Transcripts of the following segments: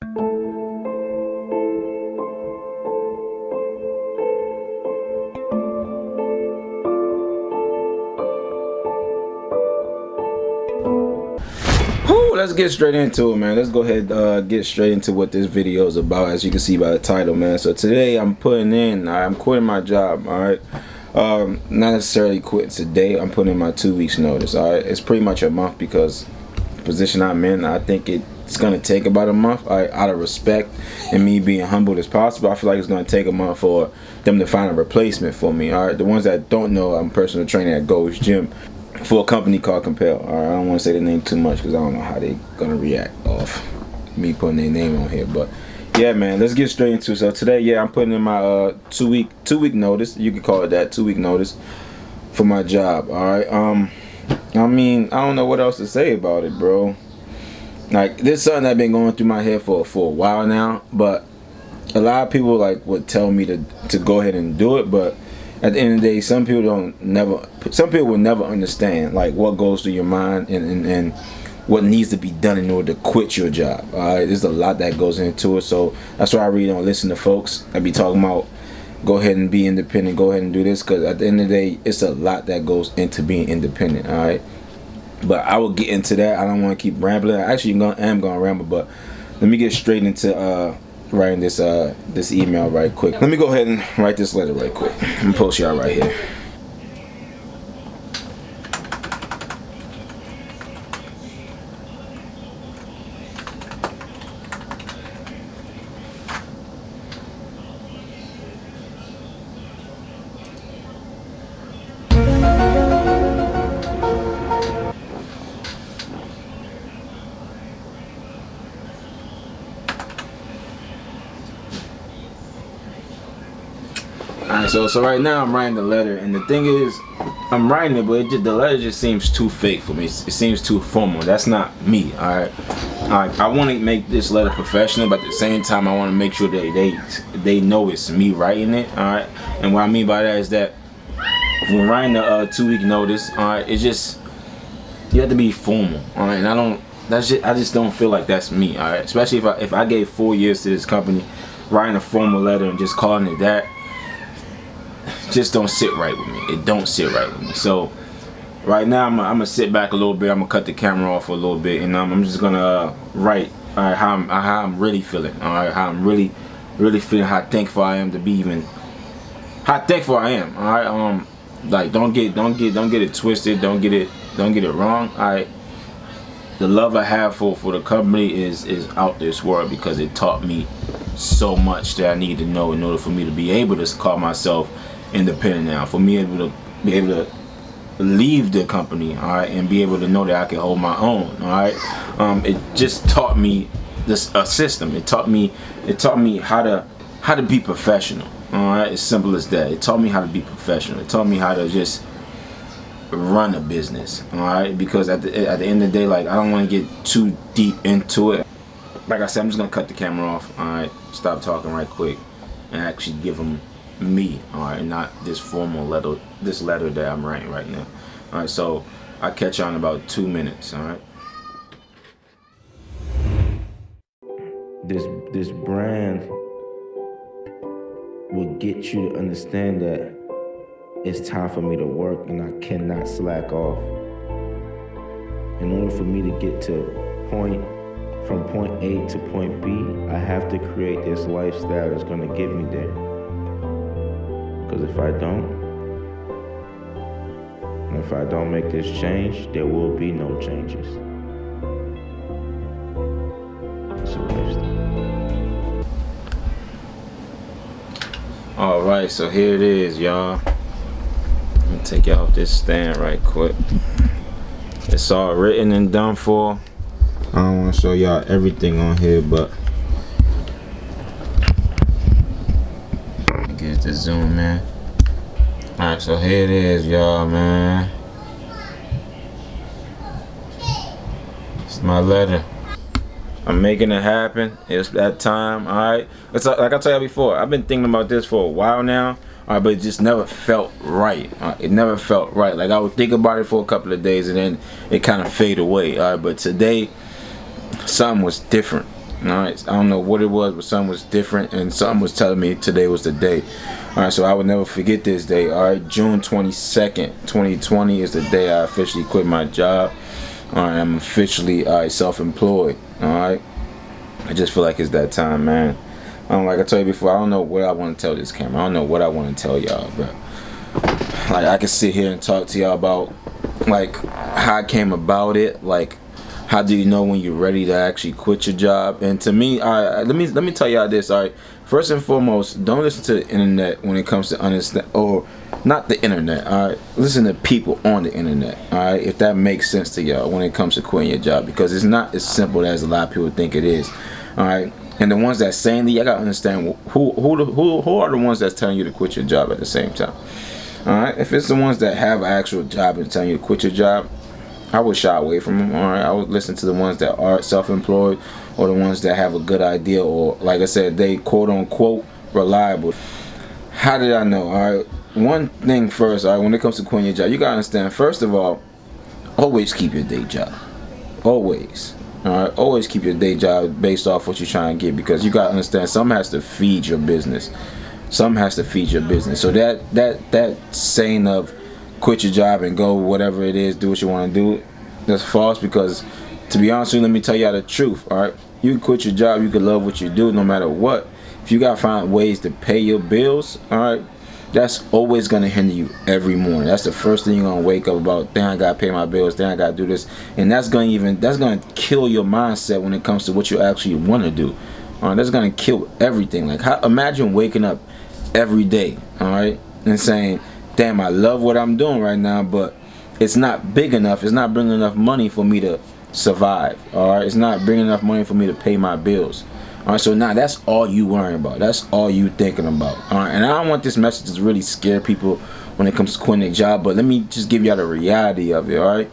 Let's get straight into it, man. Let's go ahead get straight into what this video is about, as you can see by the title, man. So today I'm quitting my job. All right, not necessarily quitting today. I'm putting in my 2 weeks notice. All right, it's pretty much a month because the position I'm in, I think it's gonna take about a month. All right, out of respect and me being humble as possible, I feel like it's gonna take a month for them to find a replacement for me. All right, the ones that don't know, I'm a personal trainer at Gold's Gym for a company called Compel. All right, I don't want to say the name too much because I don't know how they gonna react off me putting their name on here. But yeah, man, let's get straight into it. So today, yeah, I'm putting in my two week notice. You could call it that, 2 week notice for my job. All right. I mean, I don't know what else to say about it, bro. Like, this is something that's been going through my head for a while now, but a lot of people would tell me to go ahead and do it, but at the end of the day, some people will never understand what goes through your mind and what needs to be done in order to quit your job. There's a lot that goes into it, so that's why I really don't listen to folks. I be talking about go ahead and be independent, go ahead and do this, because at the end of the day, it's a lot that goes into being independent. All right, but I will get into that. I don't want to keep rambling. I actually am gonna ramble, but let me get straight into writing this email right quick. Let me go ahead and write this letter right quick and post y'all right here. Alright, so right now I'm writing the letter, and the thing is, I'm writing it, but the letter just seems too fake for me. It seems too formal. That's not me. Alright, I want to make this letter professional, but at the same time, I want to make sure that they know it's me writing it. Alright, and what I mean by that is that when writing the 2 week notice, alright, it's just you have to be formal. Alright, and I just don't feel like that's me. Alright, especially if I gave 4 years to this company, writing a formal letter and just calling it that just don't sit right with me. It don't sit right with me. So right now I'm gonna sit back a little bit. I'm gonna cut the camera off for a little bit, and I'm just gonna write how I'm really feeling. All right, how I'm really feeling. How thankful I am to be how thankful I am. All right, don't get it twisted. Don't get it wrong. All right, the love I have for the company is out this world, because it taught me so much that I need to know in order for me to be able to call myself independent now, for me to be able to leave the company, all right, and be able to know that I can hold my own. All right, it just taught me a system. It taught me how to be professional. All right, as simple as that. It taught me how to be professional. It taught me how to just run a business. All right, because at the end of the day, I don't want to get too deep into it. Like I said, I'm just gonna cut the camera off. All right, stop talking right quick, and actually give them me. All right, not this formal letter, this letter that I'm writing right now. All right, so I'll catch you on about 2 minutes. All right. This brand will get you to understand that it's time for me to work, and I cannot slack off. In order for me to get from point A to point B, I have to create this lifestyle that's going to get me there. Because if I don't make this change, there will be no changes. It's a lifestyle. Alright, so here it is, y'all. Let me take y'all off this stand right quick. It's all written and done for. I don't want to show y'all everything on here, but get the zoom, man. Alright, so here it is, y'all, man. It's my letter. I'm making it happen. It's that time. Alright, it's like I told you before, I've been thinking about this for a while now. But it just never felt right. It never felt right. I would think about it for a couple of days, and then it kind of fade away. But today, something was different. Alright, I don't know what it was, but something was different, and something was telling me today was the day. Alright, so I would never forget this day. Alright, June 22nd, 2020 is the day I officially quit my job. Alright, I'm officially self-employed. Alright, I just feel like it's that time, man. Like I told you before, I don't know what I want to tell this camera. I don't know what I want to tell y'all, bro. Like, I can sit here and talk to y'all about like how I came about it, like how do you know when you're ready to actually quit your job. And to me, let me tell y'all this. All right, first and foremost, don't listen to the internet when it comes to understand, or not the internet. All right, listen to people on the internet. All right, if that makes sense to y'all when it comes to quitting your job, because it's not as simple as a lot of people think it is. All right, and the ones that's saying that, you gotta understand who are the ones that's telling you to quit your job at the same time. Alright, if it's the ones that have an actual job and telling you to quit your job, I would shy away from them. Alright, I would listen to the ones that are self-employed, or the ones that have a good idea, or like I said, they quote unquote reliable. How did I know? Alright, one thing first, alright, when it comes to quitting your job, you gotta understand, first of all, always keep your day job. Always. Alright, always keep your day job based off what you're trying to get, because you gotta understand, something has to feed your business. Something has to feed your business. So that saying of quit your job and go whatever it is, do what you want to do, that's false. Because to be honest with you, let me tell y'all the truth. All right, you can quit your job, you can love what you do no matter what. If you gotta find ways to pay your bills, all right, that's always gonna hinder you every morning. That's the first thing you're gonna wake up about. Then I gotta pay my bills. Then I gotta do this, and that's gonna kill your mindset when it comes to what you actually want to do. All right, that's gonna kill everything. Like, imagine waking up every day, all right, and saying, damn, I love what I'm doing right now, but it's not big enough, it's not bringing enough money for me to survive. All right, it's not bringing enough money for me to pay my bills. All right, so now that's all you worrying about, that's all you thinking about. All right, and I don't want this message to really scare people when it comes to quitting a job, but let me just give y'all the reality of it. All right,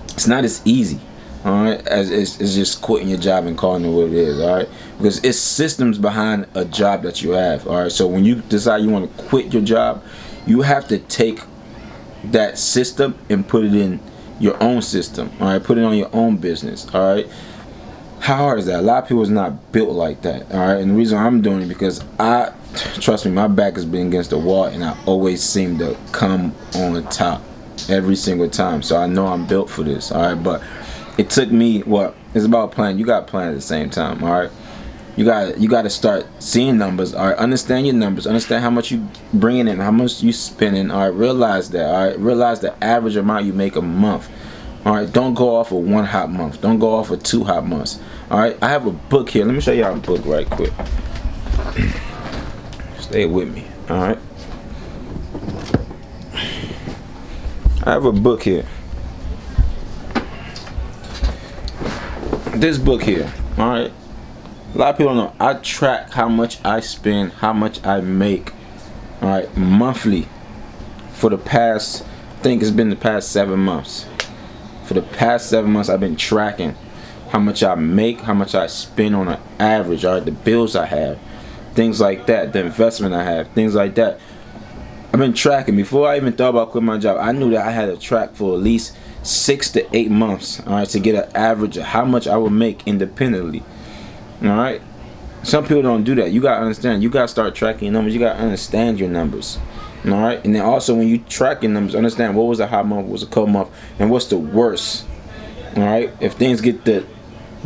it's not as easy, all right, as it's just quitting your job and calling it what it is. All right, because it's systems behind a job that you have. All right, so when you decide you want to quit your job, you have to take that system and put it in your own system. All right, put it on your own business. All right, how hard is that? A lot of people is not built like that. All right, and the reason I'm doing it, because trust me, my back has been against the wall, and I always seem to come on top every single time. So I know I'm built for this. All right, but it took me, what? It's about plan. You got to plan at the same time. All right, you got to start seeing numbers. All right, understand your numbers. Understand how much you bringing in, how much you spending. All right, realize that. All right, realize the average amount you make a month. All right, don't go off of one hot month. Don't go off of 2 hot months. All right, I have a book here. Let me show y'all a book right quick. Stay with me. All right, I have a book here. This book here. All right, a lot of people don't know. I track how much I spend, how much I make. All right, monthly for the past, I think it's been the past 7 months. For the past 7 months, I've been tracking how much I make, how much I spend on an average. All right, the bills I have, things like that, the investment I have, things like that. I've been tracking. Before I even thought about quitting my job, I knew that I had to track for at least 6 to 8 months, all right, to get an average of how much I would make independently. All right, some people don't do that. You gotta understand. You gotta start tracking your numbers. You gotta understand your numbers. All right, and then also when you track your numbers, understand what was a hot month, what was a cold month, and what's the worst. All right, if things get the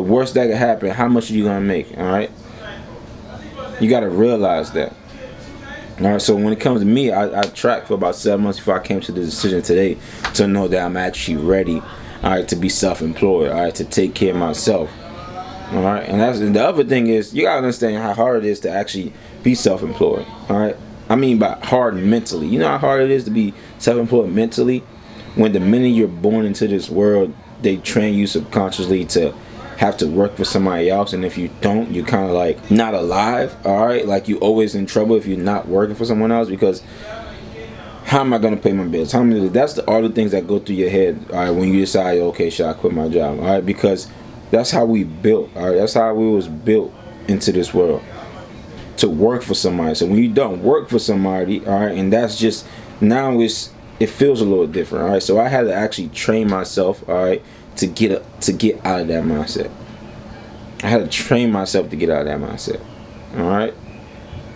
worst that could happen, how much are you gonna make? All right, you gotta realize that. All right, so when it comes to me, I tracked for about 7 months before I came to the decision today to know that I'm actually ready, all right, to be self-employed, all right, to take care of myself. All right, and the other thing is, you gotta understand how hard it is to actually be self-employed. All right, I mean by hard mentally. You know how hard it is to be self-employed mentally? When the minute you're born into this world, they train you subconsciously to have to work for somebody else, and if you don't, you're kind of like not alive. All right, like you always in trouble if you're not working for someone else, because how am I gonna pay my bills? That's all the things that go through your head. All right, when you decide, okay, should I quit my job? All right, because that's how we built. All right, that's how we was built into this world, to work for somebody. So when you don't work for somebody, all right, and that's just, now it feels a little different. All right, so I had to actually train myself, all right, to get out of that mindset. I had to train myself to get out of that mindset. All right.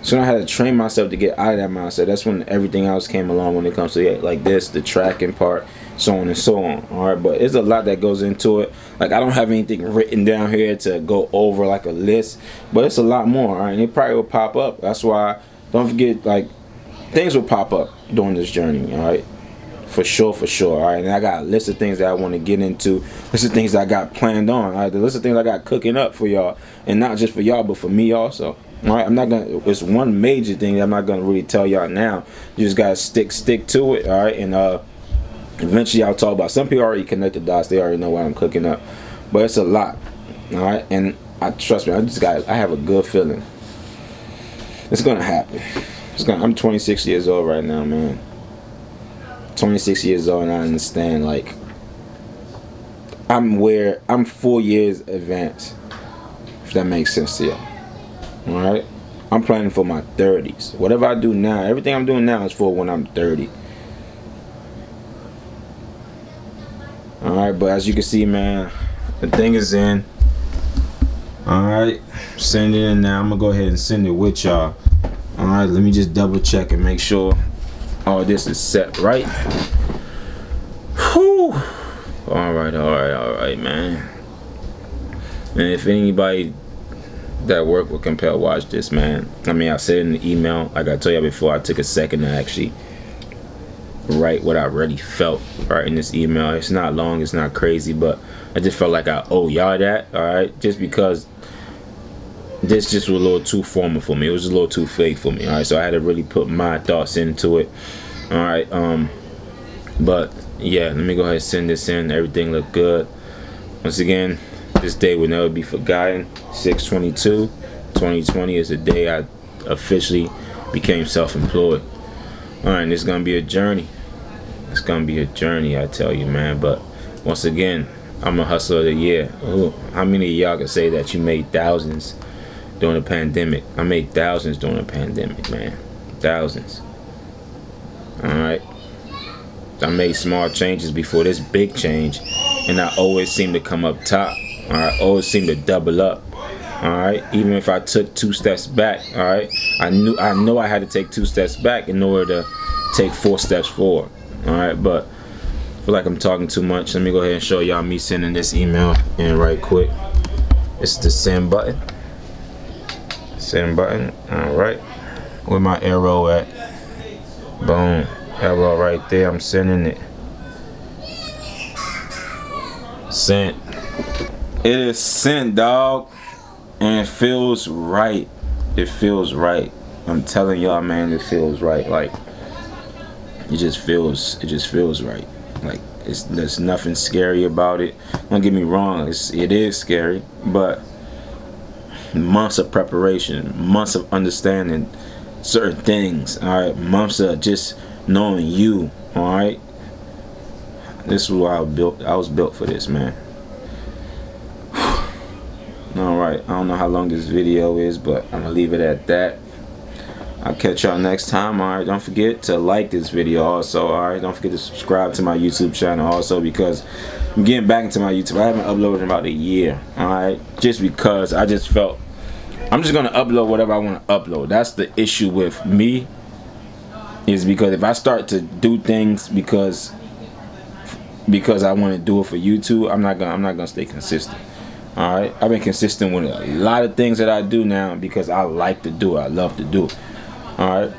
So I had to train myself to get out of that mindset. That's when everything else came along when it comes to like this, the tracking part, so on and so on. All right, but there's a lot that goes into it. Like I don't have anything written down here to go over like a list, but it's a lot more. All right, and it probably will pop up. That's why don't forget, like, things will pop up during this journey. All right, for sure, for sure. All right, and I got a list of things that I want to get into. List of things that I got planned on. All right, the list of things I got cooking up for y'all, and not just for y'all, but for me also. All right, I'm not gonna. It's one major thing that I'm not gonna really tell y'all now. You just gotta stick to it. All right, and eventually I'll talk about. Some people already connect the dots. They already know what I'm cooking up, but it's a lot. All right, and trust me. I have a good feeling. It's gonna happen. I'm 26 years old right now, man. 26 years old, and I understand. Like I'm 4 years advanced. If that makes sense to y'all. Alright, I'm planning for my 30s. Whatever I do now, everything I'm doing now is for when I'm 30. Alright, but as you can see, man, the thing is in. Alright, send it in now. I'm gonna go ahead and send it with y'all. Alright, let me just double check and make sure all this is set right. Whew. Alright, man. And if anybody that work with Compel watch this, man, I mean, I said in the email, like I told you before, I took a second to actually write what I really felt right in this email. It's not long, it's not crazy, but I just felt like I owe y'all that. Alright, just because this just was a little too formal for me. It was a little too fake for me. Alright, so I had to really put my thoughts into it. Alright, but yeah, let me go ahead and send this in. Everything looked good. Once again, this day will never be forgotten. 6/22/2020 is the day I officially became self-employed. Alright, it's gonna be a journey. It's gonna be a journey, I tell you, man. But once again, I'm a hustler of the year. Ooh, how many of y'all can say that you made thousands during the pandemic? I made thousands during the pandemic, man. Thousands. Alright. I made small changes before this big change, and I always seem to come up top. Alright, always seem to double up. Alright, even if I took 2 steps back, alright, I know I had to take 2 steps back in order to take 4 steps forward. Alright, but I feel like I'm talking too much. Let me go ahead and show y'all me sending this email in right quick. It's the send button. Send button. Alright, where my arrow at? Boom, arrow right there. I'm sending it. Sent. It is sent, dog, and it feels right. It feels right. I'm telling y'all, man, it feels right. Like it just feels right. Like there's nothing scary about it. Don't get me wrong, it is scary, but months of preparation, months of understanding certain things. All right, months of just knowing you. All right, this is why I was built for this, man. Alright, I don't know how long this video is, but I'm gonna leave it at that. I'll catch y'all next time. Alright, don't forget to like this video also. Alright, don't forget to subscribe to my YouTube channel also, because I'm getting back into my YouTube. I haven't uploaded in about a year. Alright, just because I just felt I'm just gonna upload whatever I want to upload. That's the issue with me, is because if I start to do things because I want to do it for YouTube, I'm not gonna stay consistent. Alright, I've been consistent with a lot of things that I do now because I like to do it. I love to do it. Alright,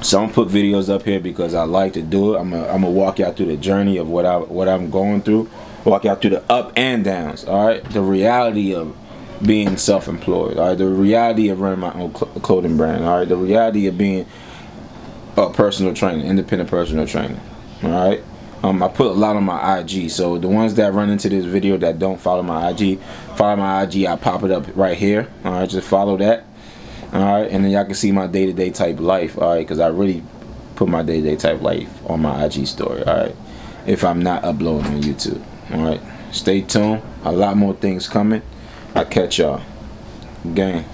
so I'm gonna put videos up here because I like to do it. I'm gonna walk y'all through the journey of what I'm going through. Walk y'all through the up and downs. Alright, the reality of being self-employed. Alright, the reality of running my own clothing brand. Alright, the reality of being a personal trainer, independent personal trainer. Alright. I put a lot on my IG, so the ones that run into this video that don't follow my IG, I pop it up right here. Alright, just follow that. Alright, and then y'all can see my day-to-day type life. Alright, because I really put my day-to-day type life on my IG story. Alright, if I'm not uploading on YouTube. Alright, stay tuned. A lot more things coming. I'll catch y'all. Gang.